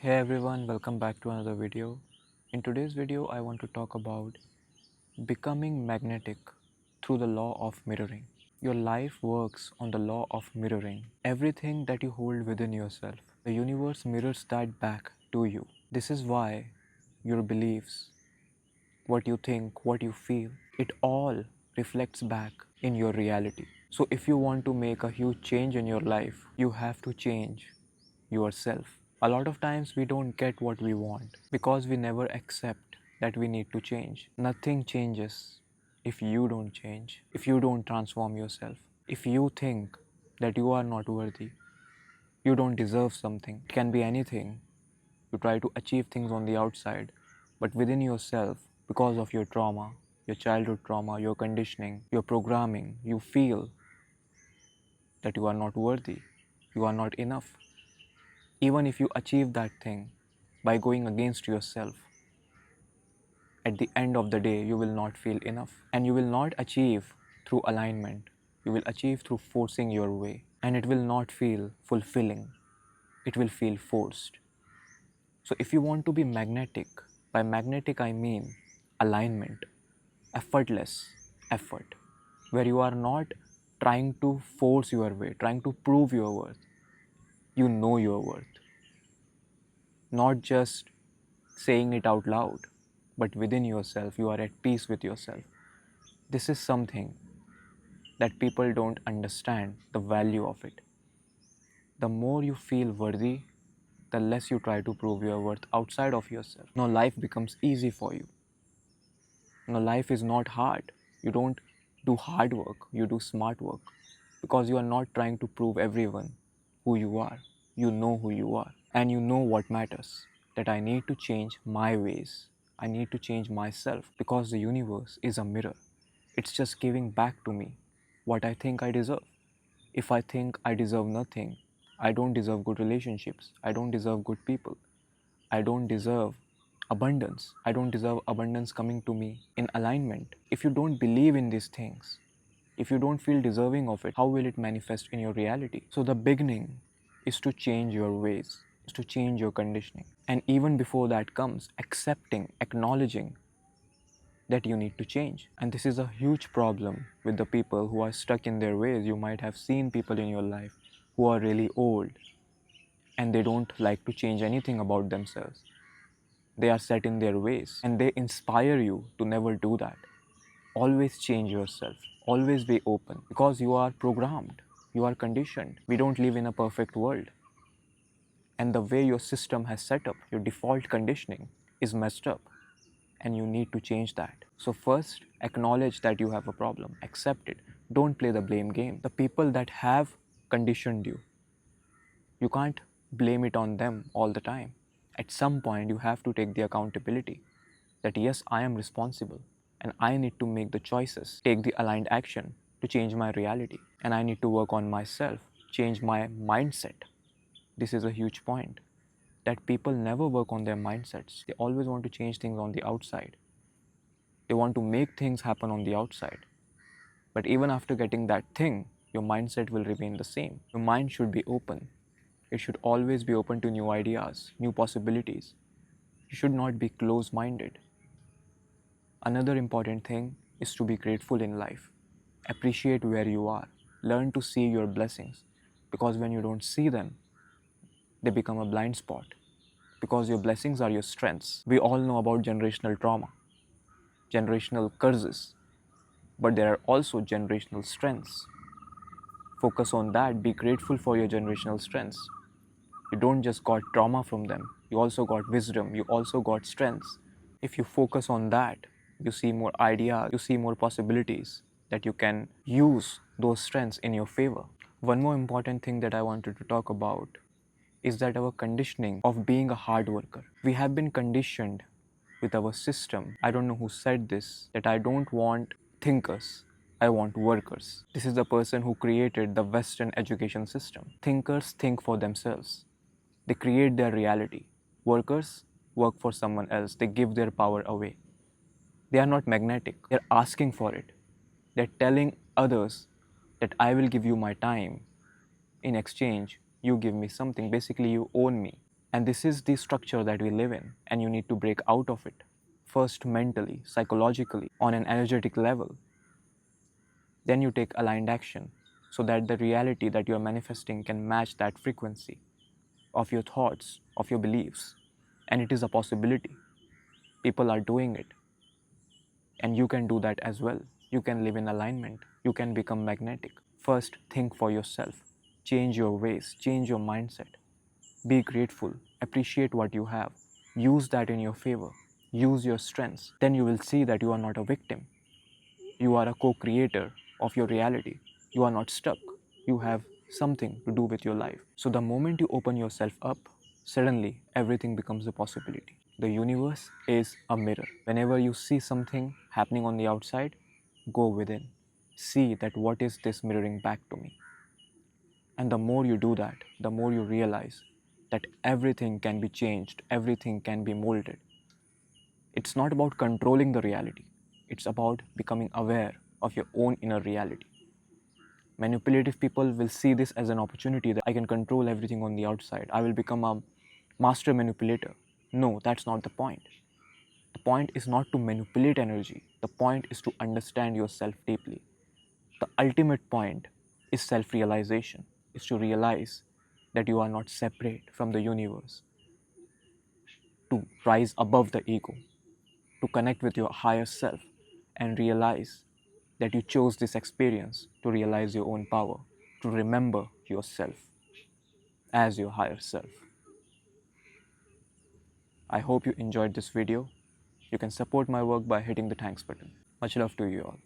Hey everyone, welcome back to another video. In today's video, I want to talk about becoming magnetic through the law of mirroring. Your life works on the law of mirroring. Everything that you hold within yourself, the universe mirrors that back to you. This is why your beliefs, what you think, what you feel, it all reflects back in your reality. So if you want to make a huge change in your life, you have to change yourself. A lot of times we don't get what we want because we never accept that we need to change. Nothing changes if you don't change, if you don't transform yourself. If you think that you are not worthy, you don't deserve something, it can be anything. You try to achieve things on the outside, but within yourself, because of your trauma, your childhood trauma, your conditioning, your programming, you feel that you are not worthy, you are not enough. Even if you achieve that thing by going against yourself, at the end of the day, you will not feel enough. And you will not achieve through alignment. You will achieve through forcing your way. And it will not feel fulfilling. It will feel forced. So if you want to be magnetic, by magnetic I mean alignment, effortless effort, where you are not trying to force your way, trying to prove your worth. You know your worth. Not just saying it out loud, but within yourself, you are at peace with yourself. This is something that people don't understand the value of it. The more you feel worthy, the less you try to prove your worth outside of yourself. Now, life becomes easy for you. Now, life is not hard. You don't do hard work, you do smart work because you are not trying to prove everyone who you are. You know who you are and you know what matters. That I need to change my ways. I need to change myself because the universe is a mirror. It's just giving back to me what I think I deserve. If I think I deserve nothing, I don't deserve good relationships, I don't deserve good people, I don't deserve abundance. I don't deserve abundance coming to me in alignment. If you don't believe in these things, if you don't feel deserving of it, how will it manifest in your reality? So the beginning is to change your ways, is to change your conditioning. And even before that comes, accepting, acknowledging that you need to change. And this is a huge problem with the people who are stuck in their ways. You might have seen people in your life who are really old and they don't like to change anything about themselves. They are set in their ways and they inspire you to never do that. Always change yourself, always be open because you are programmed, you are conditioned. We don't live in a perfect world. And the way your system has set up, your default conditioning is messed up and you need to change that. So, first, acknowledge that you have a problem, accept it. Don't play the blame game. The people that have conditioned you, you can't blame it on them all the time. At some point, you have to take the accountability that yes, I am responsible and I need to make the choices, take the aligned action to change my reality. And I need to work on myself, change my mindset. This is a huge point that people never work on their mindsets. They always want to change things on the outside. They want to make things happen on the outside. But even after getting that thing, your mindset will remain the same. Your mind should be open. It should always be open to new ideas, new possibilities. You should not be close minded. Another important thing is to be grateful in life. Appreciate where you are. Learn to see your blessings because when you don't see them, they become a blind spot. Because your blessings are your strengths. We all know about generational trauma, generational curses, but there are also generational strengths. Focus on that. Be grateful for your generational strengths. You don't just got trauma from them, you also got wisdom, you also got strengths. If you focus on that, you see more ideas, you see more possibilities that you can use those strengths in your favor. One more important thing that I wanted to talk about is that our conditioning of being a hard worker. We have been conditioned with our system. I don't know who said this, that I don't want thinkers, I want workers. This is the person who created the Western education system. Thinkers think for themselves. They create their reality. Workers work for someone else. They give their power away. They are not magnetic. They're asking for it. They're telling others that I will give you my time. In exchange, you give me something. Basically, you own me. And this is the structure that we live in, and you need to break out of it. First, mentally, psychologically, on an energetic level. Then you take aligned action so that the reality that you are manifesting can match that frequency of your thoughts, of your beliefs. And it is a possibility. People are doing it. And you can do that as well. You can live in alignment. You can become magnetic. First, think for yourself. Change your ways, change your mindset. Be grateful, appreciate what you have. Use that in your favor. Use your strengths. Then you will see that you are not a victim. You are a co creator of your reality. You are not stuck. You have something to do with your life. So, the moment you open yourself up, suddenly everything becomes a possibility. The universe is a mirror. Whenever you see something happening on the outside, go within. See that what is this mirroring back to me. And the more you do that, the more you realize that everything can be changed, everything can be molded. It's not about controlling the reality, it's about becoming aware of your own inner reality. Manipulative people will see this as an opportunity that I can control everything on the outside. I will become a master manipulator. No, that's not the point. The point is not to manipulate energy, the point is to understand yourself deeply. The ultimate point is self realization, is to realize that you are not separate from the universe, to rise above the ego, to connect with your higher self and realize that you chose this experience to realize your own power, to remember yourself as your higher self. I hope you enjoyed this video. You can support my work by hitting the thanks button. Much love to you all.